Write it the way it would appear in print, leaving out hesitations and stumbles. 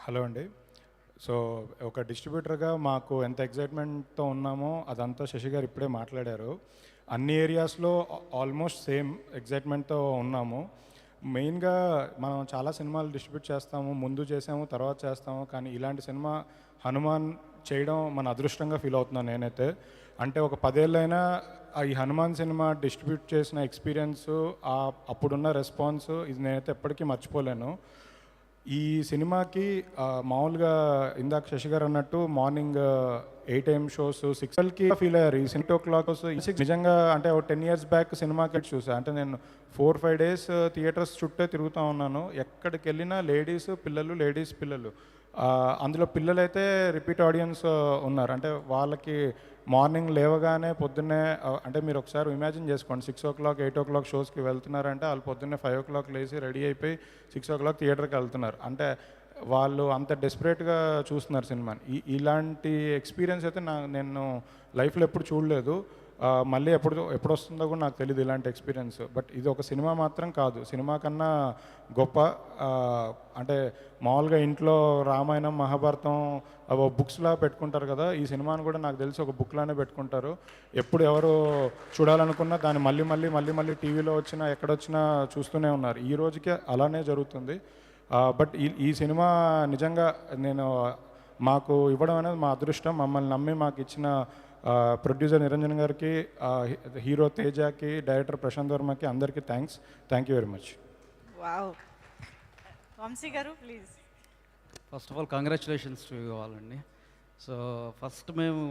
Hello అండి. So, ఒక డిస్ట్రిబ్యూటర్‌గా మాకు ఎంత ఎక్సైట్‌మెంట్‌తో ఉన్నామో అదంతా శశి గారు ఇప్పుడే మాట్లాడారు. అన్ని ఏరియాస్‌లో ఆల్మోస్ట్ సేమ్ ఎక్సైట్‌మెంట్‌తో ఉన్నాము. మెయిన్‌గా మనం చాలా సినిమాలు డిస్ట్రిబ్యూట్ చేస్తాము. ముందు చేసాము, తర్వాత చేస్తాము. కానీ ఇలాంటి సినిమా 'హనుమాన్' చేయడం మన అదృష్టంగా ఫీల్ అవుతున్నాను నేనైతే. అంటే ఒక 10 ఏళ్ళైనా ఈ 'హనుమాన్' సినిమా డిస్ట్రిబ్యూట్ చేసిన ఎక్స్‌పీరియన్సు, అప్పుడున్న రెస్పాన్స్ ఇది నేనైతే ఎప్పటికీ మర్చిపోలేను. ఈ సినిమాకి మామూలుగా ఇందాక శశి గారు అన్నట్టు మార్నింగ్ 8 AM షోస్ 6కి ఫీల్ అయ్యారు. ఈ 8:00 నిజంగా అంటే ఒక 10 ఇయర్స్ బ్యాక్ సినిమాకి చూసా. అంటే నేను 4, 5 డేస్ థియేటర్స్ చుట్టే తిరుగుతూ ఉన్నాను. ఎక్కడికి వెళ్ళినా లేడీస్, పిల్లలు, లేడీస్, పిల్లలు. అందులో పిల్లలైతే రిపీట్ ఆడియన్స్ ఉన్నారు. అంటే వాళ్ళకి మార్నింగ్ లేవగానే పొద్దున్నే అంటే మీరు ఒకసారి ఇమాజిన్ చేసుకోండి. 6:00, 8:00 షోస్‌కి వెళ్తున్నారంటే వాళ్ళు పొద్దున్నే 5:00 లేసి రెడీ అయిపోయి 6:00 థియేటర్‌కి వెళ్తున్నారు. అంటే వాళ్ళు అంత డెస్పరేట్‌గా చూస్తున్నారు సినిమాని. ఇలాంటి ఎక్స్‌పీరియన్స్ అయితే నేను లైఫ్‌లో ఎప్పుడు చూడలేదు. మళ్ళీ ఎప్పుడొస్తుందో కూడా నాకు తెలీదు ఇలాంటి ఎక్స్‌పీరియన్స్. బట్ ఇది ఒక సినిమా మాత్రం కాదు. సినిమా కన్నా గొప్ప. అంటే మామూలుగా ఇంట్లో రామాయణం, మహాభారతం బుక్స్‌లా పెట్టుకుంటారు కదా! ఈ సినిమాని కూడా నాకు తెలిసి ఒక బుక్‌లానే పెట్టుకుంటారు. ఎప్పుడు ఎవరు చూడాలనుకున్నా దాన్ని మళ్ళీ టీవీలో వచ్చినా, ఎక్కడొచ్చినా చూస్తూనే ఉన్నారు. ఈ రోజుకి అలానే జరుగుతుంది. బట్ ఈ సినిమా నిజంగా నేను మాకు ఇవ్వడం అనేది మా అదృష్టం. మమ్మల్ని నమ్మి మాకిచ్చిన ప్రొడ్యూసర్ నిరంజన్ గారికి, హీరో తేజకి, డైరెక్టర్ ప్రశాంత్ వర్మకి అందరికీ thanks. Thank you very much. Wow! Vamshi garu please. First of all congratulations to you all అండి. సో ఫస్ట్ మేము